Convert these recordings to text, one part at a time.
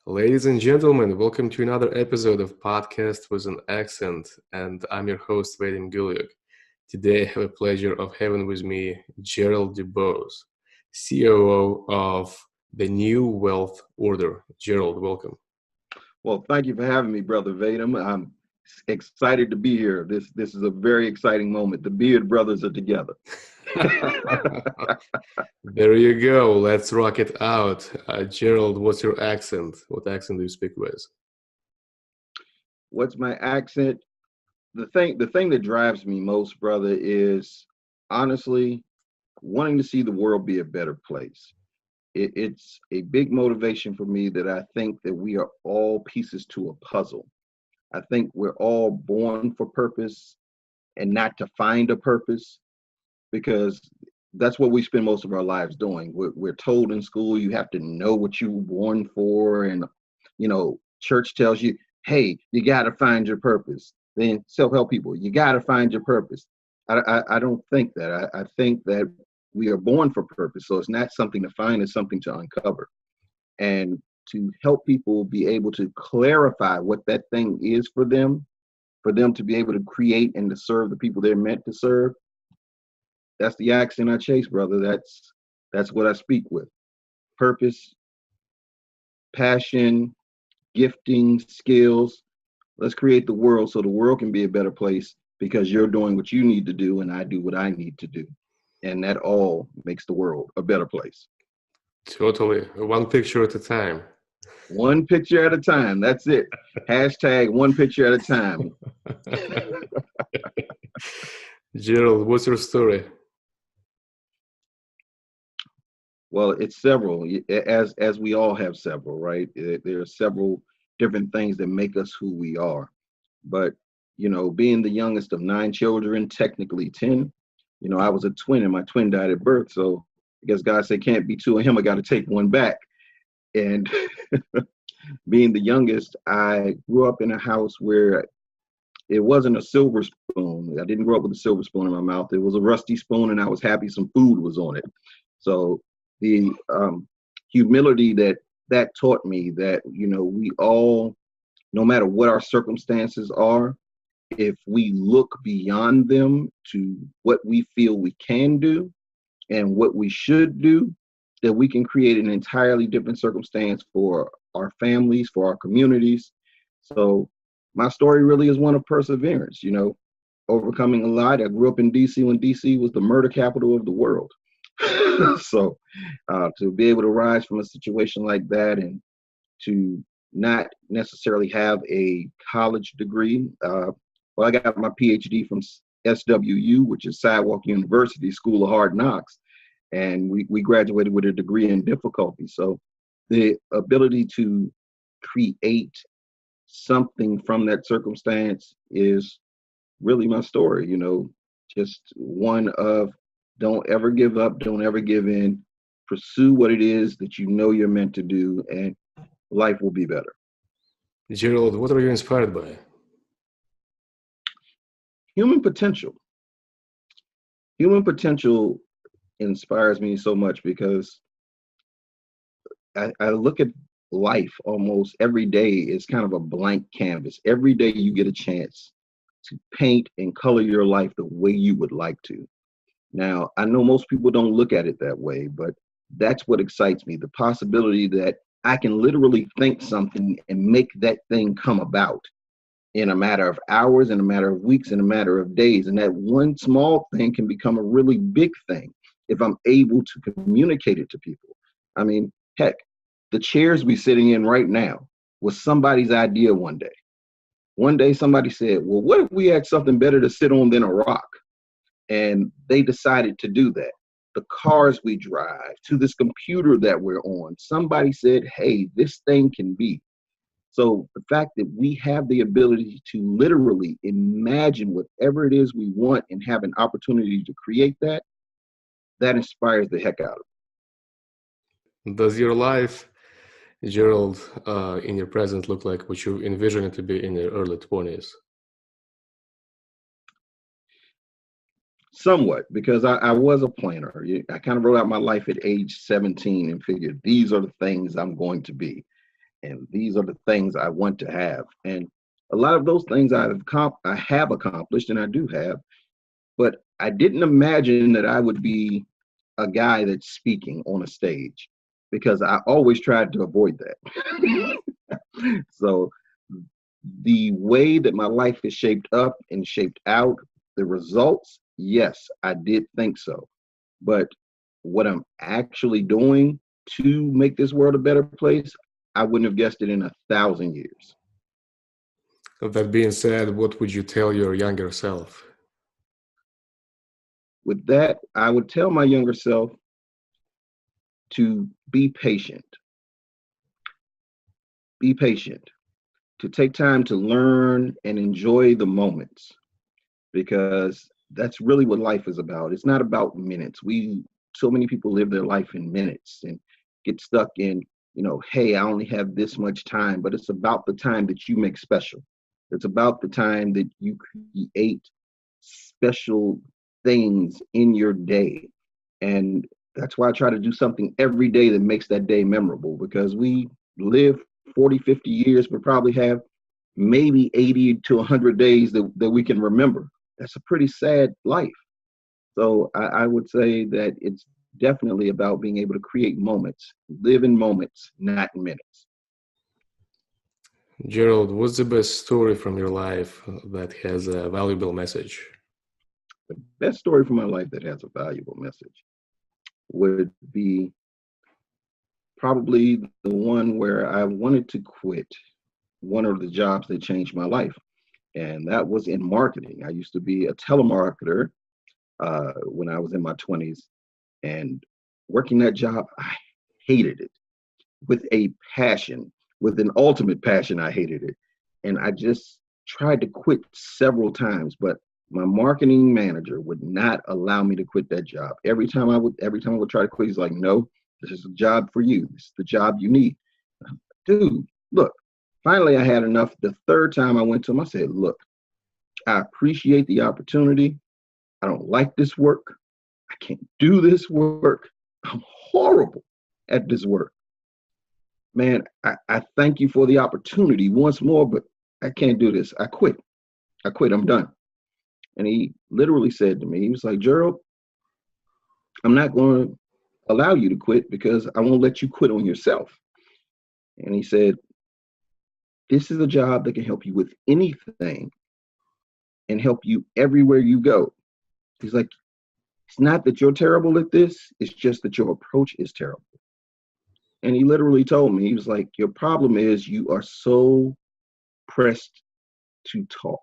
Ladies and gentlemen, welcome to another episode of Podcast with an Accent, and I'm your host, Vadim Gulyuk. Today, I have the pleasure of having with me Gerald DuBose, COO of the New Wealth Order. Gerald, welcome. Well, thank you for having me, Brother Vadim. I'm excited to be here. This is a very exciting moment. The Beard Brothers are together. There you go. Let's rock it out. Gerald, what's your accent? What accent do you speak with? What's my accent? The thing that drives me most, brother, is honestly wanting to see the world be a better place. It's a big motivation for me that I think that we are all pieces to a puzzle. I think we're all born for purpose and not to find a purpose, because that's what we spend most of our lives doing. We're told in school you have to know what you were born for, and church tells you, hey, you got to find your purpose. Then self-help people, you got to find your purpose. I don't think that. I think that we are born for purpose, so it's not something to find, it's something to uncover. And to help people be able to clarify what that thing is for them to be able to create and to serve the people they're meant to serve. That's the accent I chase, brother. That's what I speak with. Purpose, passion, gifting, skills. Let's create the world so the world can be a better place, because you're doing what you need to do and I do what I need to do. And that all makes the world a better place. Totally. One picture at a time. One picture at a time. That's it. Hashtag one picture at a time. Gerald, what's your story? Well, it's several, as we all have several, right? There are several different things that make us who we are. But, being the youngest of 9 children, technically 10, I was a twin and my twin died at birth. So I guess God said, can't be two of him. I got to take one back. And being the youngest, I grew up in a house where it wasn't a silver spoon. I didn't grow up with a silver spoon in my mouth. It was a rusty spoon, and I was happy some food was on it. So the humility that taught me that, we all, no matter what our circumstances are, if we look beyond them to what we feel we can do and what we should do, that we can create an entirely different circumstance for our families, for our communities. So my story really is one of perseverance, overcoming a lot. I grew up in DC when DC was the murder capital of the world. So to be able to rise from a situation like that and to not necessarily have a college degree. I got my PhD from SWU, which is Sidewalk University School of Hard Knocks. And we graduated with a degree in difficulty. So the ability to create something from that circumstance is really my story, just one of don't ever give up, don't ever give in, pursue what it is that you're meant to do, and life will be better. Gerald, what are you inspired by? Human potential. Human potential inspires me so much because I look at life almost every day is kind of a blank canvas. Every day you get a chance to paint and color your life the way you would like to. Now, I know most people don't look at it that way, but that's what excites me. The possibility that I can literally think something and make that thing come about in a matter of hours, in a matter of weeks, in a matter of days. And that one small thing can become a really big thing if I'm able to communicate it to people. I mean, heck, the chairs we're sitting in right now was somebody's idea one day. One day somebody said, well, what if we had something better to sit on than a rock? And they decided to do that. The cars we drive, to this computer that we're on, somebody said, hey, this thing can be. So the fact that we have the ability to literally imagine whatever it is we want and have an opportunity to create that inspires the heck out of me. Does your life, Gerald, in your present look like what you envision it to be in your early 20s? Somewhat, because I was a planner. I kind of wrote out my life at age 17 and figured these are the things I'm going to be. and these are the things I want to have. And a lot of those things I have accomplished, and I do have, but I didn't imagine that I would be a guy that's speaking on a stage, because I always tried to avoid that. So the way that my life is shaped up and shaped out, the results, yes, I did think so. But what I'm actually doing to make this world a better place, I wouldn't have guessed it in 1,000 years. That being said, what would you tell your younger self? With that, I would tell my younger self to be patient. Be patient, to take time to learn and enjoy the moments, because that's really what life is about. It's not about minutes. So many people live their life in minutes and get stuck in, hey, I only have this much time, but it's about the time that you make special. It's about the time that you create special things in your day. And that's why I try to do something every day that makes that day memorable, because we live 40, 50 years, but probably have maybe 80 to 100 days that we can remember. That's a pretty sad life. So I would say that it's definitely about being able to create moments, live in moments, not in minutes. Gerald, what's the best story from your life that has a valuable message? The best story from my life that has a valuable message would be probably the one where I wanted to quit one of the jobs that changed my life. And that was in marketing. I used to be a telemarketer when I was in my 20s. And working that job, I hated it with a passion, with an ultimate passion. I hated it. And I just tried to quit several times, but my marketing manager would not allow me to quit that job. Every time I would try to quit, he's like, no, this is a job for you. This is the job you need. Dude, look, finally I had enough. The third time I went to him, I said, look, I appreciate the opportunity. I don't like this work. I can't do this work. I'm horrible at this work. Man, I thank you for the opportunity once more, but I can't do this. I quit. I'm done. And he literally said to me, he was like, Gerald, I'm not going to allow you to quit, because I won't let you quit on yourself. And he said, this is a job that can help you with anything and help you everywhere you go. He's like, it's not that you're terrible at this, it's just that your approach is terrible. And he literally told me, he was like, your problem is you are so pressed to talk.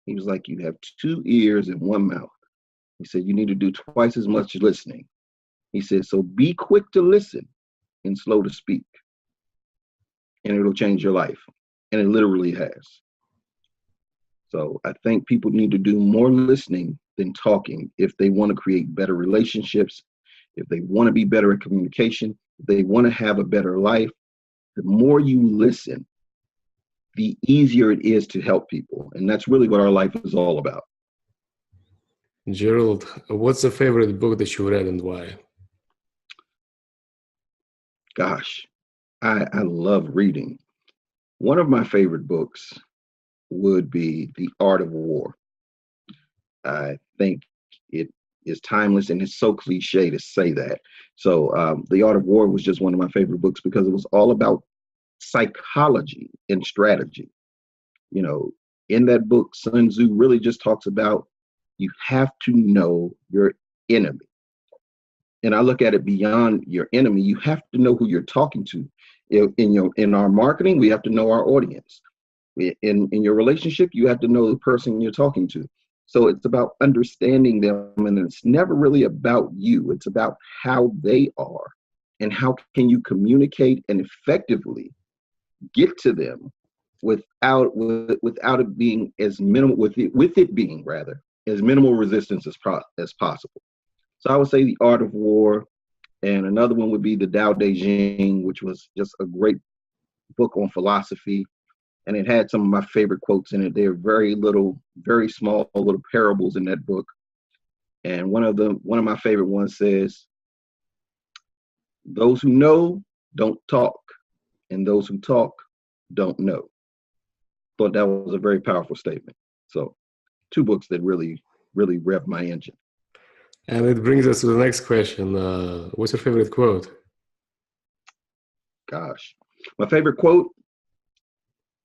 He was like, you have 2 ears and 1 mouth. He said, you need to do twice as much listening. He said, so be quick to listen and slow to speak, and it'll change your life. And it literally has. So I think people need to do more listening than talking if they want to create better relationships, if they want to be better at communication, if they want to have a better life. The more you listen, the easier it is to help people. And that's really what our life is all about. Gerald, what's the favorite book that you read and why? Gosh, I love reading. One of my favorite books would be The Art of War. I think it is timeless, and it's so cliche to say that. So The Art of War was just one of my favorite books because it was all about psychology and strategy. You know, in that book, Sun Tzu really just talks about you have to know your enemy. And I look at it beyond your enemy. You have to know who you're talking to. In our marketing, we have to know our audience. In your relationship, you have to know the person you're talking to. So it's about understanding them, and it's never really about you. It's about how they are and how can you communicate and effectively get to them without it being as minimal, with it being rather as minimal resistance as possible. So I would say The Art of War, and another one would be the Tao Te Ching, which was just a great book on philosophy. And it had some of my favorite quotes in it. They're very small little parables in that book. And one of my favorite ones says, "Those who know don't talk. and those who talk don't know. Thought that was a very powerful statement. So, two books that really, really rev my engine. And it brings us to the next question. What's your favorite quote? Gosh, my favorite quote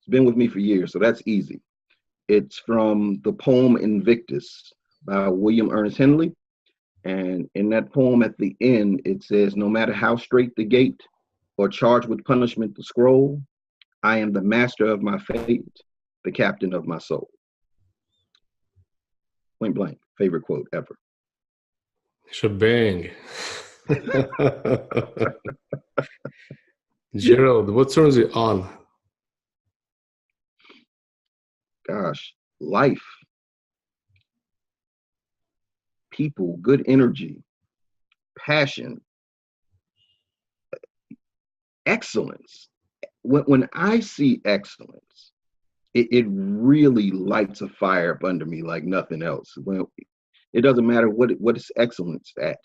has been with me for years, so that's easy. It's from the poem Invictus by William Ernest Henley. And in that poem at the end, it says, no matter how straight the gate or charged with punishment the scroll, I am the master of my fate, the captain of my soul. Point blank, favorite quote ever. Shebang. Gerald, what turns you on? Gosh, life, people, good energy, passion, excellence. When I see excellence, it really lights a fire up under me like nothing else. When it doesn't matter what it's excellence at.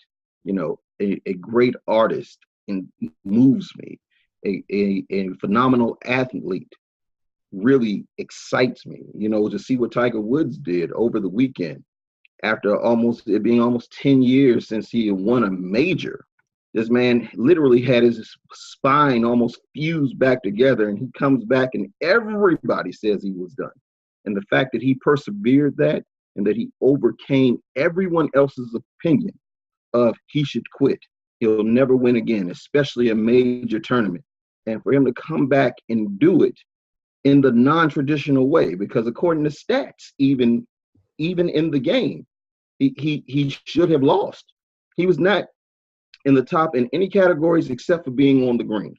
You know, a great artist moves me. A phenomenal athlete really excites me. You know, to see what Tiger Woods did over the weekend after it being almost 10 years since he won a major. This man literally had his spine almost fused back together, and he comes back and everybody says he was done. And the fact that he persevered that and that he overcame everyone else's opinion of he should quit, he'll never win again, especially a major tournament. And for him to come back and do it in the non-traditional way, because according to stats, even in the game, he should have lost. He was not in the top in any categories except for being on the green.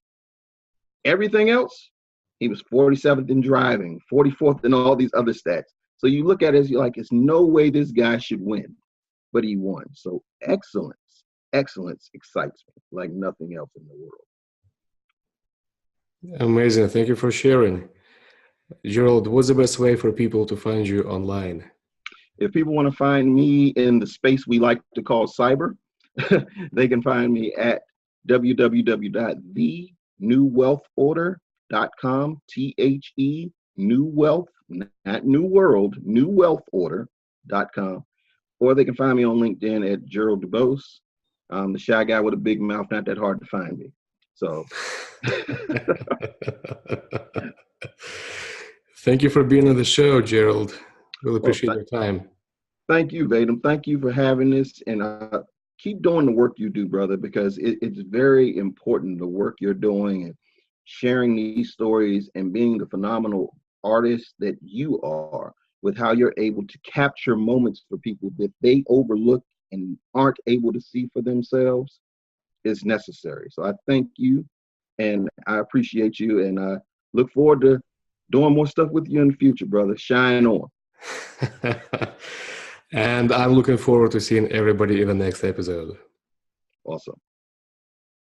Everything else, he was 47th in driving, 44th in all these other stats. So you look at it as you're like, there's no way this guy should win, but he won. So excellence excites me like nothing else in the world. Amazing. Thank you for sharing. Gerald, what's the best way for people to find you online? If people want to find me in the space we like to call cyber, they can find me at www.thenewwealthorder.com, THE, new wealth, not new world, newwealthorder.com. Or they can find me on LinkedIn at Gerald DuBose. The shy guy with a big mouth, not that hard to find me. So. Thank you for being on the show, Gerald. Really appreciate your time. Thank you, Vadim. Thank you for having this. And keep doing the work you do, brother, because it's very important, the work you're doing and sharing these stories and being the phenomenal artist that you are, with how you're able to capture moments for people that they overlook and aren't able to see for themselves is necessary. So I thank you and I appreciate you, and I look forward to doing more stuff with you in the future, brother. Shine on. And I'm looking forward to seeing everybody in the next episode. Awesome.